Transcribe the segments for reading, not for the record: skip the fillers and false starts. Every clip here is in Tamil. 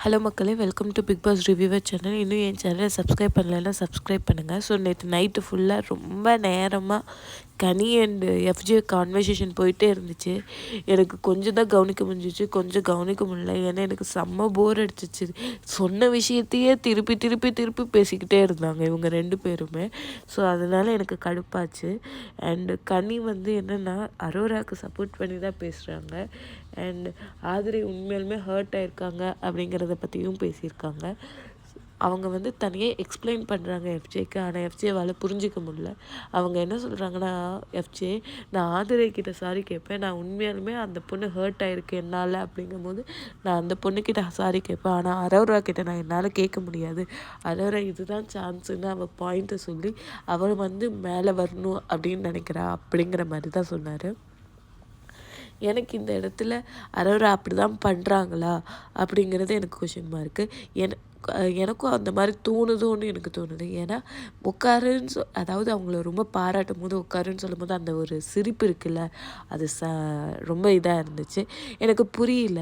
ஹலோ மக்களே, welcome to Bigg Boss reviewer channel. இன்னும் என் சேனலை சப்ஸ்கிரைப் பண்ணலைன்னா சப்ஸ்கிரைப் பண்ணுங்கள். ஸோ நேற்று நைட்டு ஃபுல்லாக ரொம்ப நேரமாக கனி அண்டு எஃப்ஜே கான்வர்சேஷன் போயிட்டே இருந்துச்சு. எனக்கு கொஞ்சம் தான் கவனிக்க முடிஞ்சிச்சு, கொஞ்சம் கவனிக்க முடியல. ஏன்னா எனக்கு செம்ம போர் அடிச்சிச்சு. சொன்ன விஷயத்தையே திருப்பி திருப்பி திருப்பி பேசிக்கிட்டே இருந்தாங்க இவங்க ரெண்டு பேருமே. ஸோ அதனால் எனக்கு கடுப்பாச்சு. அண்டு கனி என்னென்னா அரோராவுக்கு சப்போர்ட் பண்ணி தான் பேசுகிறாங்க. அண்ட் ஆதிரை உண்மையாலுமே ஹர்ட் ஆயிருக்காங்க அப்படிங்கிறத பற்றியும் பேசியிருக்காங்க. அவங்க தனியாக எக்ஸ்பிளைன் பண்ணுறாங்க எஃப்ஜேக்கு. ஆனால் எஃப்ஜேவால் புரிஞ்சிக்க முடியல. அவங்க என்ன சொல்கிறாங்கன்னா, எஃப்ஜே நான் ஆதிரை கிட்ட சாரி கேட்பேன், நான் உண்மையாலுமே அந்த பொண்ணு ஹர்ட் ஆகிருக்கு என்னால் அப்படிங்கும்போது நான் அந்த பொண்ணுக்கிட்ட சாரி கேட்பேன். ஆனால் அரோரா கிட்ட நான் என்னால் கேட்க முடியாது. அரோரா இதுதான் சான்ஸுன்னு அவள் பாயிண்ட்டை சொல்லி அவள் மேலே வரணும் அப்படின்னு நினைக்கிறா அப்படிங்கிற மாதிரி தான் சொன்னார். எனக்கு இந்த இடத்துல அரோரா அப்படி தான் பண்ணுறாங்களா அப்படிங்கிறது எனக்கு கொஷின் மார்க்கு. எனக்கும் அந்த மாதிரி தோணுதோன்னு எனக்கு தோணுது. ஏன்னா உட்காருன்னு அதாவது அவங்கள ரொம்ப பாராட்டும் போது உட்காருன்னு சொல்லும் போது அந்த ஒரு சிரிப்பு இருக்குல்ல, அது ரொம்ப இதாக இருந்துச்சு. எனக்கு புரியல,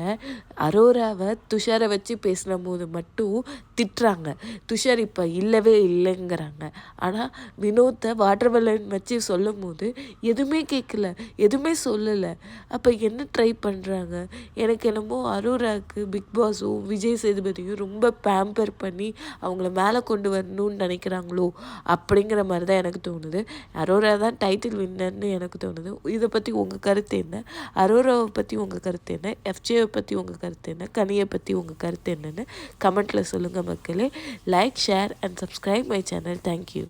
அரோராவை துஷாரை வச்சு பேசின போது மட்டும் திட்டுறாங்க, துஷார் இப்போ இல்லவே இல்லைங்கிறாங்க. ஆனால் வினோத்தை வாட்டர் பலூன் வச்சு சொல்லும் போது எதுவுமே கேட்கல, எதுவுமே சொல்லலை. அப்போ என்ன ட்ரை பண்ணுறாங்க? எனக்கு என்னமோ அரோராவுக்கு பிக் பாஸும் விஜய் சேதுபதியும் ரொம்ப பேம்பர் பண்ணி அவங்கள மேலே கொண்டு வரணும்னு நினைக்கிறாங்களோ அப்படிங்கிற மாதிரி தான் எனக்கு தோணுது. அரோரா தான் டைட்டில் வின்னர்னு எனக்கு தோணுது. இதை பற்றி உங்கள் கருத்து என்ன? அரோராவை பற்றி உங்கள் கருத்து என்ன? எஃப்ஜேவை பற்றி உங்கள் கருத்து என்ன? கனியை பற்றி உங்கள் கருத்து என்னன்னு கமெண்ட்டில் சொல்லுங்கள் மக்களே. Like, share and subscribe my channel. Thank you.